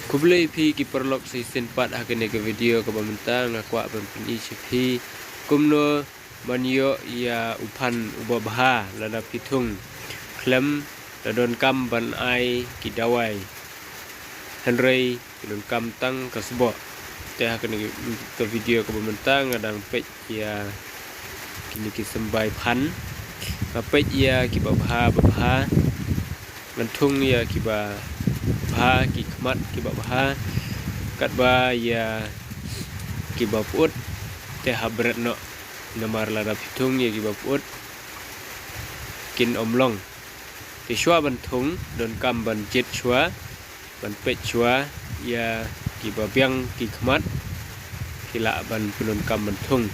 Kubli pi kiperlok season 4 akan ke video ke pementang ngakwa pempen ICP kumno manyo ya upan ubah lada pitung klem ladon kam ban ai kidawai Henry kidon kam tang kasbo teh akan ke video ke pementang ngadang page ya kini kisembai pan kapej ya kibabha ngantung ya kiba bah kikmat kiba bah kat ba ya kiba put teh habret no namar lada pitung ya kiba put kin omlong te shwa bantung don kam ban jet shwa ban pet shwa ya kiba biang kikmat kila ban punon kam bantung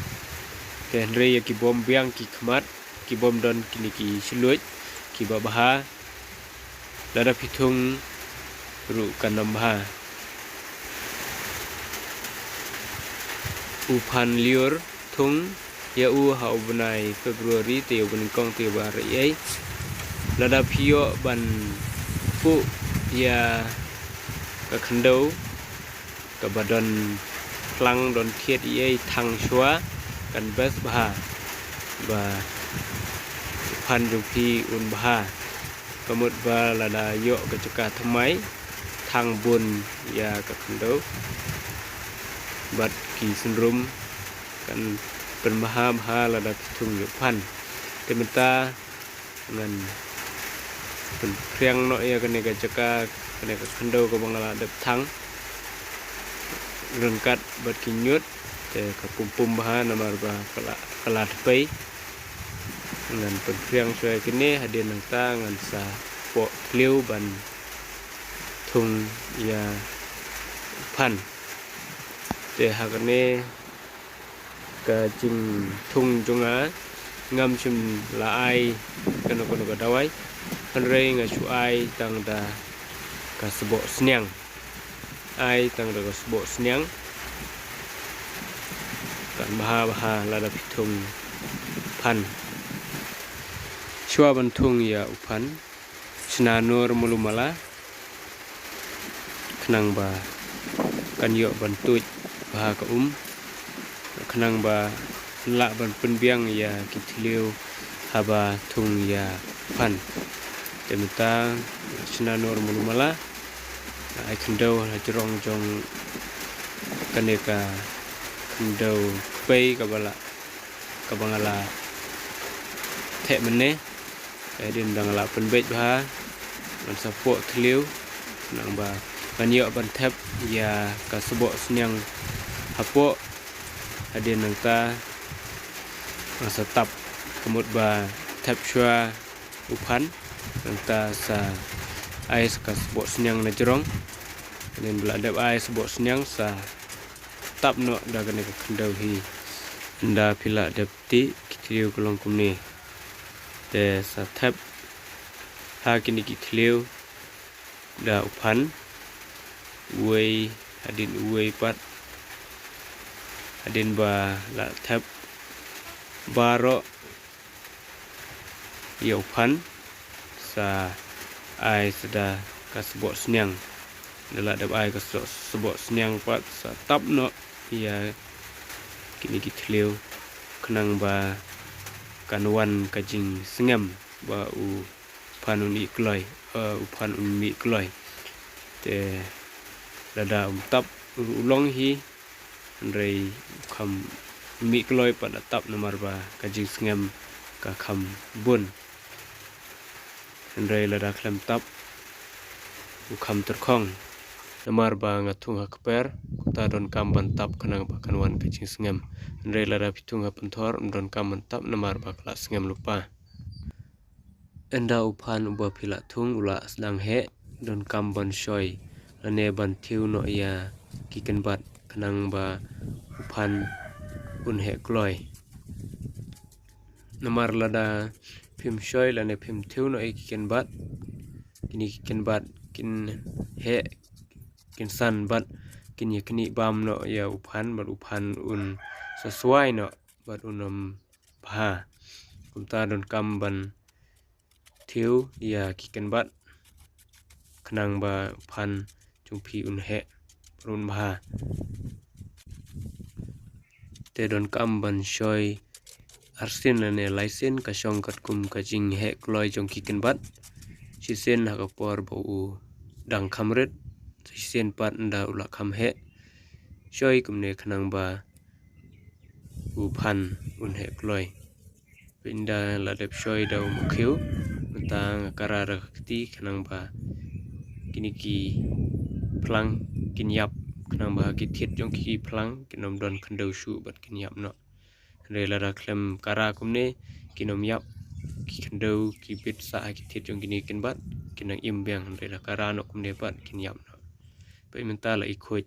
te andre ya kibom biang kikmat kibom don kini ki seluj kiba bah lada pitung ru kanambha upan liur thung ya u hau benai Februari teu benkong teu bahari ai lada pio ban pu ya ka khandau ka badon klang don thiet ai thang shwa kan bes bah ba upan jupi un bah kemud ba lada yo ke cekah thamai thang bun ya ka khandau bat ki senrum kan penmaha lada pitung yupan tementa ngan priang no ya kene ka cekah kene ka khandau ka bangala dep thang rengkat bat kinyut te ka pumpum bah namar ba kala pai ngan priang suai kini hadir nang ta ngan sa po kliu ban thung ya pan te hakane ka jing thung junga ngam chim la ai kano ka dawai hanrei nga chu ai tang da ka sebo snyang ai tang da ka sebo snyang kan baha lada pitung pan shwa bantung ya upan snanur mulumala kenang ba kan yo bantuj bah ka kenang ba la ban penbiang ya kitliu haba thung ya pan temta snanur mulumala ai khandau ha jrong jong kaneka khandau pei ka bala ka bangala the mene din dang la penbej bah man sapok kliu nang ba banyo ban thep ya ka sebo snyang hapo adin nang ta masa tap kemud ba thep shwa upan nang ta sa ais ka sebo snyang na jrong den bla dep ais sebo snyang sa tap no da kene ka khandau hi nda pila dep ti kitliu kolong kumni te sa thep ha kini ki kliu da upan uai adin uai pat adin ba la thep baro ya upan sa ai sada kasbo snyang dala dap ai kasbo snyang pat sa tap no ya kini ki kliu kenang ba kanwan kajing sengem ba u panun i kloi upan mi kloi te dada tap ulong hi rei kham mi kloi pada tap nomor ba kajing sengem ka kham bun rei lada klem tap u kham terkhong nomor ba ngatung hakper ta don kam ban tap kanang ba kanwan kajing sengem rei lada pitung penthor don kam ban tap nomor ba kala sengem lupa enda upan uba pila thung ula slang he don kam ban shoi lane ban thiu no ya kiken bat kanang ba upan un he kloi namar lada phim shoi lane phim thiu no kiken bat kini kiken bat kin he kin san bat kini kini bam no ya upan bat upan un sesuai no bat unam bah kumta don kam ban thiu ya kiken bat kenang ba upan chung phi un he run bha te don kam ban shoi arsin la ne laisen ka shong kat kum ka jing he kloi jong ki ken bat si sen ha ka por bo u dang khamret si sen pat nda ula kham he shoi kum ne khnang ba u phan un he kloi pinda la dep shoi da um khiu tang karara ti khnang ba kini ki plang kin yap khnang ba ki thit jong ki plang kinom don khandau shu bat kin yap no re la ra klem kara kumne kinom yap ki khandau ki bit sa ki thit jong kini kin bat kinang im beng re la kara no kumne bat kin yap no pe menta la ikhoj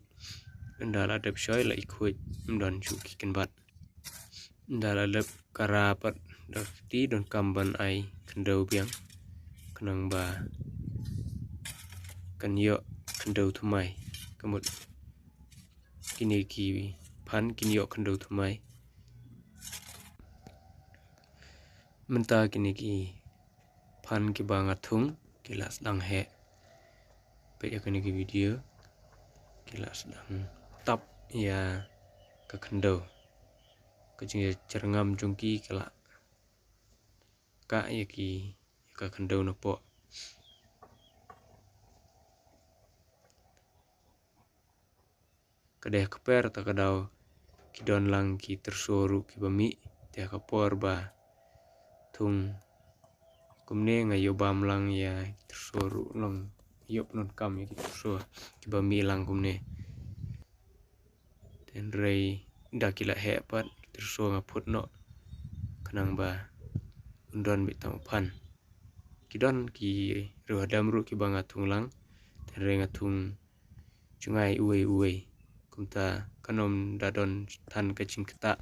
nda la dep shoi la ikhoj don shu ki kin bat nda la lep kara pat dak ti don kamban ai khandau beng khnang ba kan yo khandau thumai kamut kini ki phan kin yo khandau thumai menta kini ki phan ki banga thung kilas dang he pe kini ki video kilas dang tap ya ka khandau ka jing charngam jongki kala ka ya ki ka khandau no po kadeh keper ta kadau ki don lang ki tersoru ki bami te ka por ba thung kumne nga yo bam lang ya tersoru long yop non kam ya ki terso ki bami lang kumne ten rei dakila he pat terso nga phut no khnang ba undon bi tam phan ki don ki ru hadam ru ki banga thung lang ten rei nga thung chungai uwe kumta kanom dadon than ka chingkta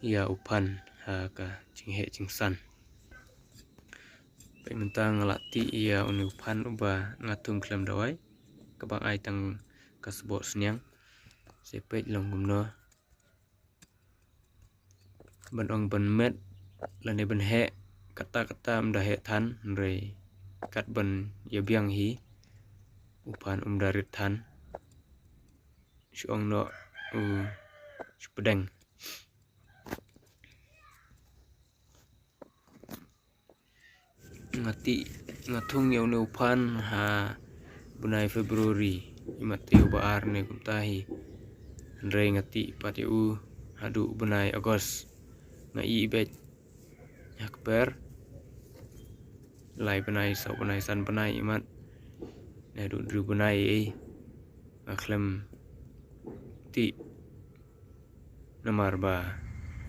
ya upan ha ka chinghe chingsan pe mentang lati ya unu upan uba ngatung klem dawai kabang ai tang kasbo snyang sepet long gumno ban ong ban met lane ban he kata mda he than re kat ban ya biang hi upan darit than Shuang no pedang ngati ngatung yau no phan ha bunai Februari imateu baar ne kumtahi re ngati patiu hadu bunai Agos ngai bet yakber lai bunai sa bunai san bunai imat ne du bunai aklem ti namar ba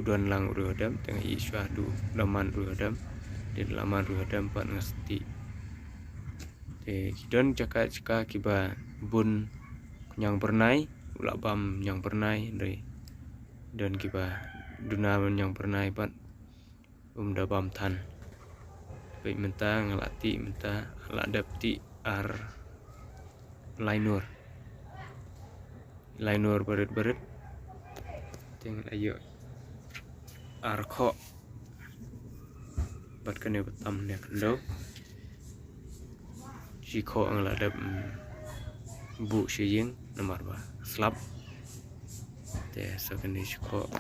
udon lang urodam tengah iswa du laman urodam din laman urodam pat ngasti te kidon caka kiba bun yang pernai ula bam yang pernai dari dan kiba duna yang pernai pat da bam than pe menta ngalati menta ala dapti ar lainur berit tengah ayo arkho bat kene betam ne kendo jikho angla dap bu shiying namar ba slap te sakane jikho